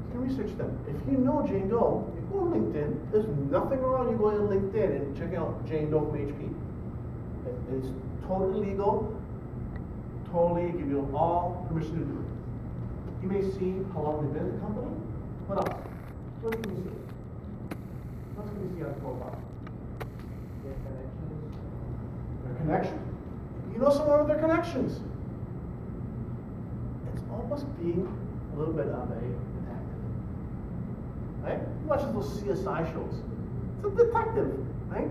You can research them. If you know Jane Doe, you go on LinkedIn. There's nothing wrong you going on LinkedIn and checking out Jane Doe from HP. It's totally legal. Totally give you all permission to do it. You may see how long they've been in the company. What else? What can you see? What else can you see on the profile? Their connections. Their connections. You know some of their connections. It's almost being a little bit of a detective. Right? You watch those CSI shows. It's a detective, right?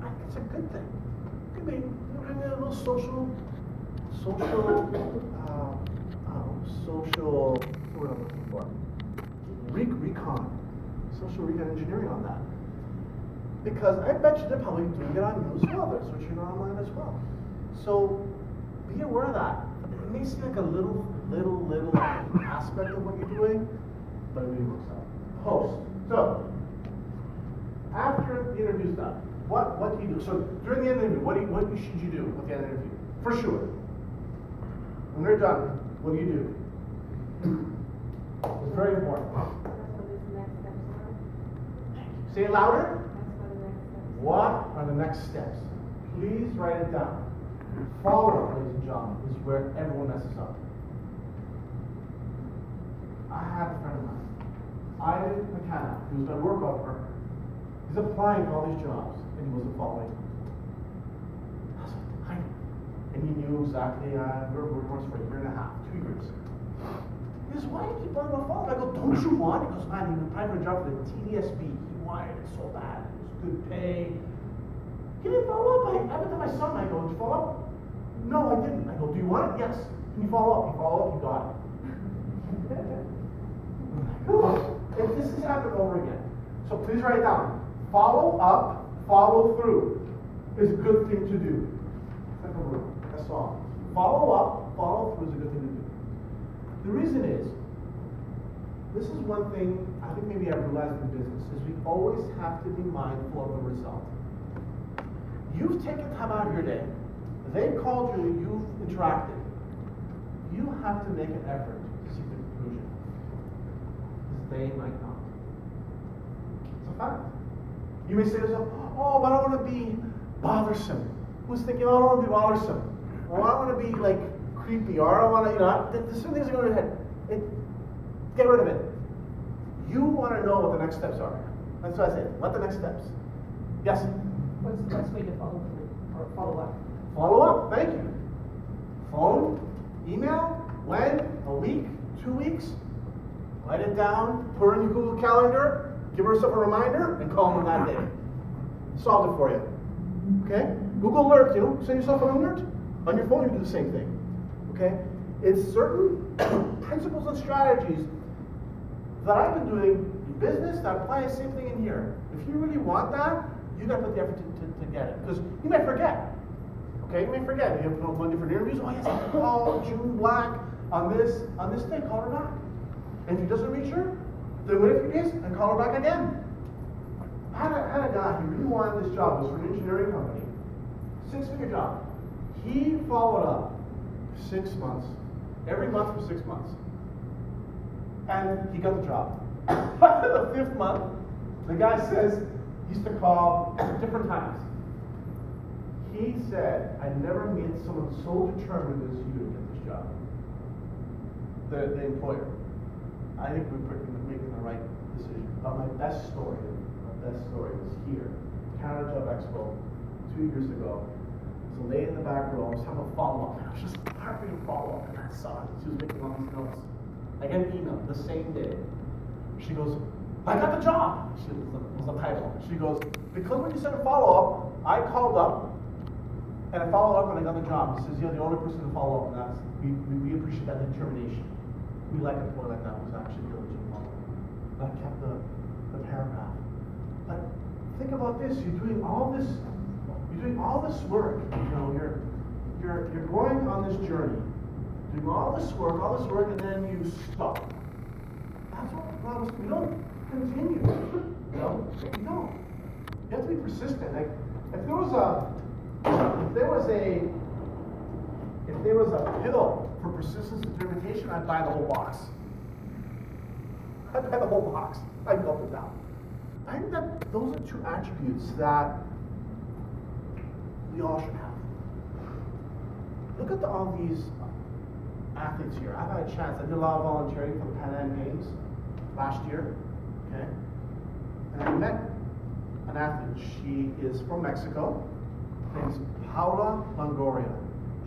I think it's a good thing. I mean, you have a little social, what am I looking for? Recon. Social recon engineering on that. Because I bet you they're probably doing it on you as well. They're searching online as well. So be aware of that. It may seem like a little aspect of what you're doing, but it really works out. Host. So after the interview's done, what do you do? So during the interview, what should you do with the interview? For sure. When they're done, what do you do? It's very important. That's what his next steps are. Say it louder. That's What are the next steps? Please write it down. Follow-up, ladies and gentlemen, is where everyone messes up. I have a friend of mine, Idan McNuff, who's my workout partner. He's applying to all these jobs, and he wasn't following. I was like, Idan. And he knew exactly, we were working for a year and a half, 2 years. He goes, why do you keep on about follow-up? I go, don't you want? He goes, man, he applied for a job for the TDSB. He wanted it so bad. It was good pay. He didn't follow up. I went to my son, I go, did you follow up? No, I didn't. I go, do you want it? Yes. Can you follow up? He followed up, he got it. If this has happened over again, so please write it down. Follow up, follow through is a good thing to do. It's like a rule. That's all. Follow up, follow through is a good thing to do. The reason is, this is one thing I think maybe I've realized in business, is we always have to be mindful of the result. You've taken time out of your day. They've called you, you've interacted. You have to make an effort to seek the conclusion. Because they might not. It's a fact. You may say to yourself, oh, but I don't want to be bothersome. Who's thinking, oh, I don't want to be bothersome? Or I don't want to be like creepy, or I don't want to, there's some things that go in your head. Get rid of it. You want to know what the next steps are. That's what I said. What the next steps? Yes? What's the best way to follow through or follow up? Follow up, thank you. Phone, email, when, a week, 2 weeks. Write it down, put it in your Google Calendar, give yourself a reminder, and call them that day. Solved it for you. Okay? Google Alerts, send yourself an alert. On your phone, you do the same thing. Okay? It's certain principles and strategies that I've been doing in business that apply the same thing in here. If you really want that, you got to put the effort to get it. Because you may forget. Okay, you may forget. You have one different interviews. Oh yes, I have to call June Black on this day. Call her back. And if he doesn't reach her, then wait a few days and call her back again. I had a guy who really wanted this job. It was for an engineering company. 6-figure job. He followed up 6 months. Every month for 6 months. And he got the job. The 5th month, the guy says he used to call at different times. He said, I never met someone so determined as you to get this job. The employer. I think we're making the right decision. But my best story was here. Canada Job Expo 2 years ago. So lady in the back row, I was having a follow-up. I was just harping a follow-up, and I saw it. She was making all these notes. I get an email the same day. She goes, I got the job. She was the title. She goes, because when you sent a follow-up, I called up, and I followed up and I got the job. She says, you're the only person to follow up, and we appreciate that determination. We like a boy like that who's actually diligent follow-up. I kept the paragraph. But think about this, you're doing all this work, you're going on this journey, doing all this work, and then you stop. That's what the problem is. We don't continue. We don't. You have to be persistent. Like if there was a pill for persistence and determination, I'd buy the whole box. I'd buy the whole box. I'd go up and down. I think that those are two attributes that we all should have. Look at all these athletes here. I've had a chance. I did a lot of volunteering for the Pan Am Games last year. Okay, and I met an athlete. She is from Mexico. Her name's Paola Langoria.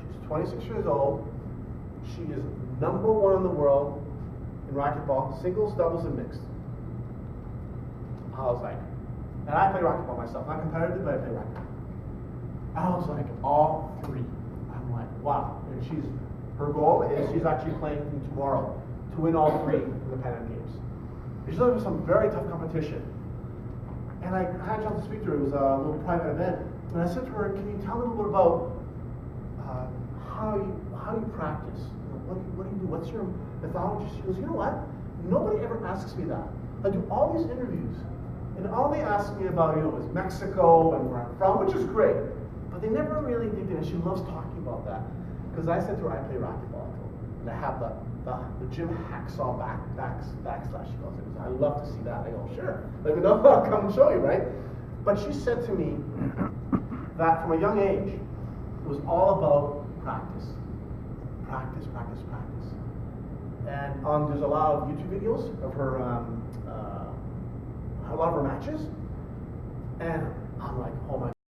She's 26 years old. She is #1 in the world in racquetball, singles, doubles, and mixed. I was like, and I play racquetball myself, not competitive, but I play racquetball. I was like, all three. I'm like, wow. And her goal is she's actually playing tomorrow to win all three in the Pan Am Games. And she's looking for some very tough competition. And I had a chance to speak to her. It was a little private event. And I said to her, can you tell me a little bit about how you practice? What do you do? What's your methodology? She goes, you know what? Nobody ever asks me that. I do all these interviews, and all they ask me about, is Mexico and where I'm from, which is great. But they never really dig in, and she loves talking about that. Because I said to her, I play racquetball, and I have the gym hacksaw backslash, she calls it. I love to see that. I go, sure, let me know, I'll come and show you, right? But she said to me that from a young age, it was all about practice. Practice. And there's a lot of YouTube videos of her, a lot of her matches, and I'm like, oh my